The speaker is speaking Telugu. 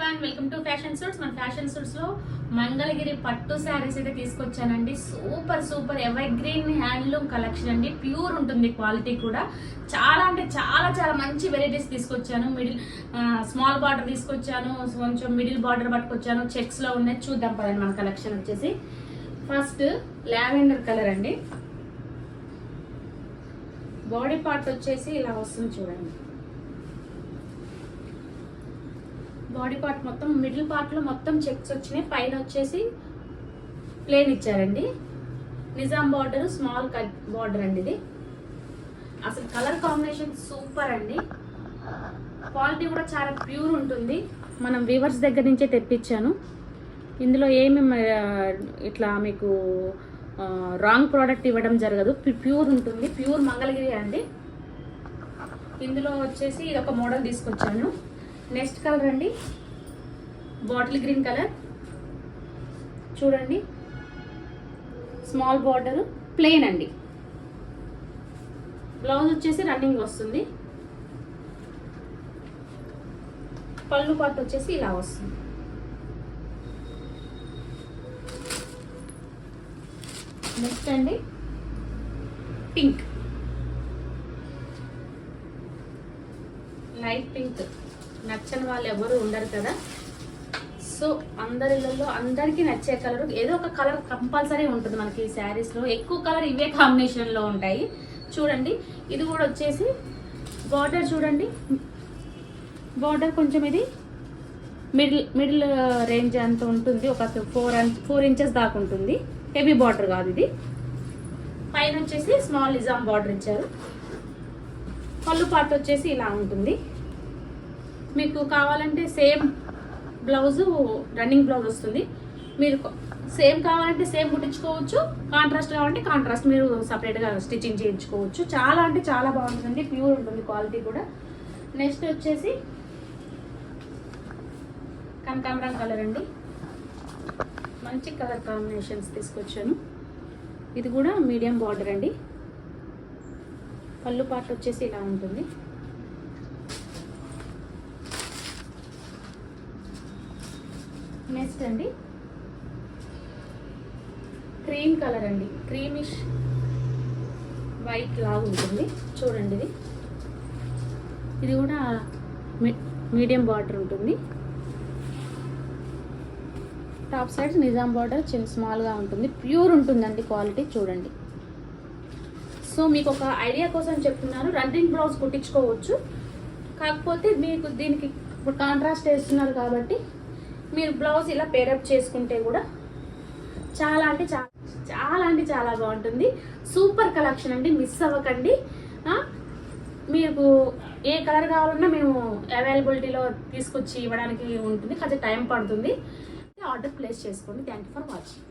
Everyone, welcome to fashion suits. మన ఫ్యాషన్ సూట్స్ లో మంగళగిరి పట్టు శారీస్ అయితే తీసుకొచ్చానండి. Super super evergreen handloom collection అండి. ప్యూర్ ఉంటుంది క్వాలిటీ కూడా. చాలా అంటే చాలా చాలా మంచి వెరైటీస్ తీసుకొచ్చాను. స్మాల్ బార్డర్ తీసుకొచ్చాను, కొంచెం మిడిల్ బార్డర్ పట్టుకొచ్చాను. చెక్స్ లో ఉన్నాయి, చూద్దాం పదండి. మన కలెక్షన్ వచ్చేసి ఫస్ట్ లావెండర్ కలర్ అండి. బాడీ పార్ట్ వచ్చేసి ఇలా వస్తుంది చూడండి. బాడీ పార్ట్ మొత్తం మిడిల్ పార్ట్ లో మొత్తం చెక్స్ వచ్చినాయి. పైన వచ్చేసి ప్లేన్ ఇచ్చారండి. Nizam border, small cut border అండి. ఇది అసలు కలర్ కాంబినేషన్ సూపర్ అండి. క్వాలిటీ కూడా చాలా ప్యూర్ ఉంటుంది. మనం వీవర్స్ దగ్గర నుంచే తెప్పించాను. ఇందులో ఏమి ఇట్లా మీకు రాంగ్ ప్రోడక్ట్ ఇవ్వడం జరగదు. ప్యూర్ ఉంటుంది, ప్యూర్ మంగళగిరి అండి. ఇందులో వచ్చేసి ఇది ఒక మోడల్ తీసుకొచ్చాను. నెక్స్ట్ కలర్ అండి, బాటిల్ గ్రీన్ కలర్ చూడండి. స్మాల్ బార్డర్, ప్లెయిన్ అండి. బ్లౌజ్ వచ్చేసి రన్నింగ్ వస్తుంది. పళ్ళు పార్ట్ వచ్చేసి ఇలా వస్తుంది. నెక్స్ట్ అండి పింక్, లైట్ పింక్. నచ్చని వాళ్ళు ఎవరు ఉండరు కదా. సో అందరిలో అందరికీ నచ్చే కలర్ ఏదో ఒక కలర్ కంపల్సరీ ఉంటుంది మనకి ఈ శారీస్లో. ఎక్కువ కలర్ ఇవే కాంబినేషన్లో ఉంటాయి చూడండి. ఇది కూడా వచ్చేసి బార్డర్ చూడండి. బార్డర్ కొంచెం ఇది మిడిల్ రేంజ్ అంత ఉంటుంది. ఒక 4 ఇంచెస్ దాకా ఉంటుంది. హెవీ బార్డర్ కాదు ఇది. పైన వచ్చేసి స్మాల్ నిజాం బార్డర్ ఇచ్చారు. పళ్ళు పార్ట్ వచ్చేసి ఇలా ఉంటుంది. మీకు కావాలంటే సేమ్ బ్లౌజు రన్నింగ్ బ్లౌజ్ వస్తుంది. మీరు సేమ్ కావాలంటే సేమ్ కుట్టించుకోవచ్చు, కాంట్రాస్ట్ కావాలంటే కాంట్రాస్ట్ మీరు సపరేట్గా స్టిచ్చింగ్ చేయించుకోవచ్చు. చాలా అంటే చాలా బాగుంటుందండి, ప్యూర్ ఉంటుంది క్వాలిటీ కూడా. నెక్స్ట్ వచ్చేసి కనకాంబరం కలర్ అండి. మంచి కలర్ కాంబినేషన్స్ తీసుకొచ్చాను. ఇది కూడా మీడియం బార్డర్ అండి. పళ్ళు పార్ట్ వచ్చేసి ఇలా ఉంటుంది. నెక్స్ట్ అండి క్రీమ్ కలర్ అండి. క్రీమిష్ వైట్ లాగా ఉంటుంది చూడండి. ఇది కూడా మీడియం బార్డర్ ఉంటుంది. టాప్ సైడ్ నిజాం బార్డర్ చిన్న స్మాల్గా ఉంటుంది. ప్యూర్ ఉంటుందండి క్వాలిటీ చూడండి. సో మీకు ఒక ఐడియా కోసం చెప్తున్నాను. రన్నింగ్ బ్లౌజ్ కుట్టించుకోవచ్చు. కాకపోతే మీకు దీనికి ఇప్పుడు కాంట్రాస్ట్ వేస్తున్నారు కాబట్టి మీరు బ్లౌజ్ ఇలా పేరప్ చేసుకుంటే కూడా చాలా అంటే చాలా బాగుంటుంది. సూపర్ కలెక్షన్ అండి, మిస్ అవ్వకండి. మీకు ఏ కలర్ కావాలన్నా మేము అవైలబిలిటీలో తీసుకొచ్చి ఇవ్వడానికి ఉంటుంది. కొంచెం టైం పడుతుంది. ఆర్డర్ ప్లేస్ చేసుకోండి. Thank you for watching.